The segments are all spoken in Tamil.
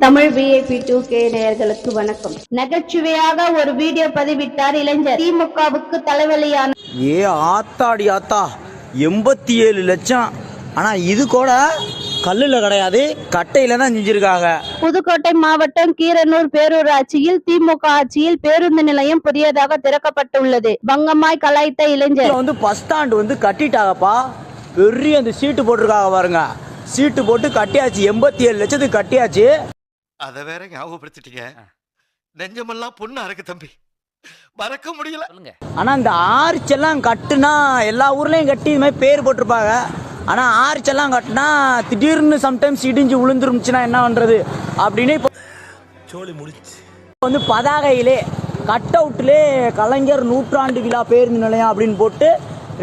தமிழ் VIP 2K நேயர்களுக்கு வணக்கம். நகைச்சுவையாக ஒரு வீடியோ பதிவிட்டார் இளைஞர். திமுகவுக்கு தலைவலியான ஆத்தாடி ஆத்தா 87 லட்சம். ஆனா இது கூட கல்லுல கிடையாது, கட்டையில தான் செஞ்சிருக்காங்க. புதுக்கோட்டை மாவட்டம் கீரனூர் பேரூராட்சியில் திமுக ஆட்சியில் பேருந்து நிலையம் புதியதாக திறக்கப்பட்டுள்ளது. பங்கமாய் கலாய்த்த இளைஞர். பஸ் ஸ்டாண்ட் கட்டிட்டாங்கப்பா. பெரிய அந்த சீட்டு போட்டிருக்காங்க பாருங்க. சீட்டு போட்டு கட்டியாச்சு. 87 லட்சத்துக்கு கட்டியாச்சு. அத வேற ஞாபகப்படுத்திட்டீங்க. நெஞ்சமெல்லாம் பொண்ணு அறக்கு தம்பி, மறக்க முடியல. ஆனா இந்த ஆர்ச் எல்லாம் கட்டுனா எல்லா ஊர்லயும் கட்டி இது மாதிரி பேர் போட்டிருப்பாங்க. ஆனா ஆர்ச் எல்லாம் கட்டினா திடீர்னு சம்டைம்ஸ் இடிஞ்சு விழுந்துருந்துச்சுன்னா என்ன பண்றது அப்படின்னு பதாகையிலே கட் அவுட்லே கலைஞர் நூற்றாண்டு விழா பேருந்து நிலையம் அப்படின்னு போட்டு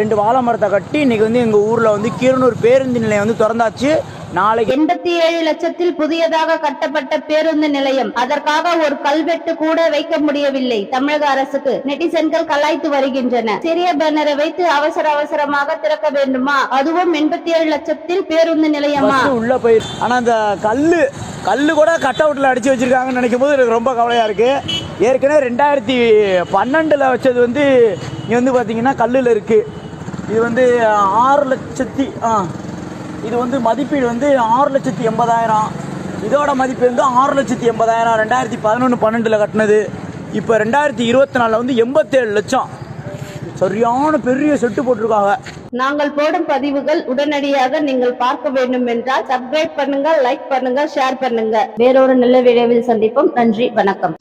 2 வாழை மரத்தை கட்டி இன்னைக்கு எங்க ஊர்ல கீரனூர் பேருந்து நிலையம் திறந்தாச்சு. நாளைக்கு 87 லட்சத்தில் புதியதாக கட்டப்பட்ட பேருந்து நிலையம். அதற்காக ஒரு கல்வெட்டு கூட வைக்க முடியவில்லை. தமிழக அரசுக்கு நெட்டிசன்கள் கலாய்த்து வருகின்றனர். சிறிய பேனரை வைத்து அவசரமாக திறக்க வேண்டுமா? அதுவும் 87 லட்சத்தில் பேருந்து நிலையமா? உள்ள போய் ஆனா அந்த கல்லு கூட கட் அவுட்ல அடிச்சு வச்சிருக்காங்கன்னு நினைக்கும் போது எனக்கு ரொம்ப கவலையா இருக்கு. ஏற்கனவே 2012 வச்சது இங்க பாத்தீங்கன்னா கல்லுல இருக்கு. இது 6 லட்சத்தி இது மதிப்பீடு 6,80,000. இதோட மதிப்பு 6,80,000. 2011-12 கட்டினது. இப்போ 2024 87 லட்சம். சரியான பெரிய செட்டு போட்டிருக்காங்க. நாங்கள் போடும் பதிவுகள் உடனடியாக நீங்கள் பார்க்க வேண்டும் என்றால் சப்ஸ்கிரைப் பண்ணுங்க, லைக் பண்ணுங்க, ஷேர் பண்ணுங்க. வேறொரு நல்ல வீடியோவில் சந்திப்போம். நன்றி, வணக்கம்.